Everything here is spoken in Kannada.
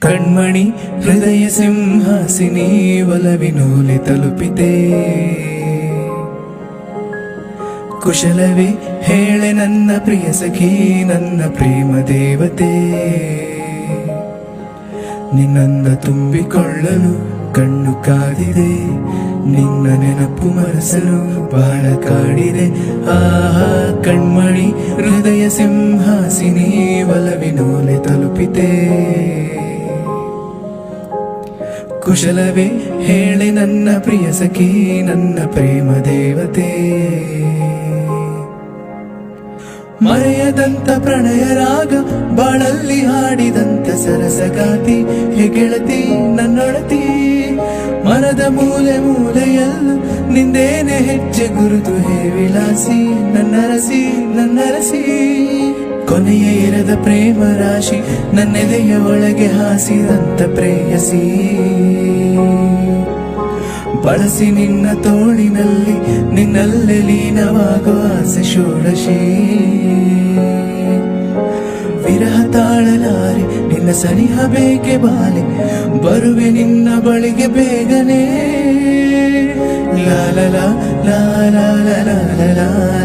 ಕಣ್ಮಣಿ ಹೃದಯ ಸಿಂಹಾಸಿನಿ ಒಲವಿನೂಲೆ ತಲುಪಿದೆ. ಕುಶಲವೇ ಹೇಳೆ ನನ್ನ ಪ್ರಿಯ ಸಖಿ, ನನ್ನ ಪ್ರೇಮ ದೇವತೆ. ನಿನ್ನಂದ ತುಂಬಿಕೊಳ್ಳಲು ಕಣ್ಣು ಕಾದಿದೆ, ನಿನ್ನ ನೆನಪು ಮನಸ್ಸಲು ಬಾಳ ಕಾಡಿದೆ. ಆಹಾ ಕಣ್ಮಣಿ ಹೃದಯ ಸಿಂಹಾಸಿನಿ ಒಲವಿನೂಲೆ ತಲುಪಿದೆ. ಕುಶಲವೇ ಹೇಳೆ ನನ್ನ ಪ್ರಿಯ ಸಖಿ, ನನ್ನ ಪ್ರೇಮ ದೇವತೆ. ಮರೆಯದಂತ ಪ್ರಣಯ ರಾಗ ಬಾಳಲ್ಲಿ ಹಾಡಿದಂತ ಸರಸಗಾತಿ, ಹೇ ಗೆಳತಿ ನನ್ನೊಡತಿ. ಮನದ ಮೂಲೆ ಮೂಲೆಯಲ್ಲೂ ನಿಂದೇನೆ ಹೆಜ್ಜೆ ಗುರುತು, ಹೇ ವಿಲಾಸಿ ನನ್ನರಸಿ ನನ್ನರಸಿ. ಕೊನೆಯ ಇರದ ಪ್ರೇಮ ರಾಶಿ ನನ್ನೆದೆಯ ಒಳಗೆ ಹಾಸಿದಂತ ಪ್ರೇಯಸಿ. ಬಳಸಿ ನಿನ್ನ ತೋಳಿನಲ್ಲಿ ನಿನ್ನಲ್ಲೇ ಲೀನವಾಗುವ ಆಸೆ ಷೋಡಶಿ. ವಿರಹ ತಾಳಲಾರೆ ನಿನ್ನ ಸನಿಹ ಬೇಕೆ ಬಾಲೆ, ಬರುವೆ ನಿನ್ನ ಬಳಿಗೆ ಬೇಗನೆ. ಲಾ ಲಾ ಲಾ ಲಾ ಲಾ ಲಾ ಲಾ ಲಾ.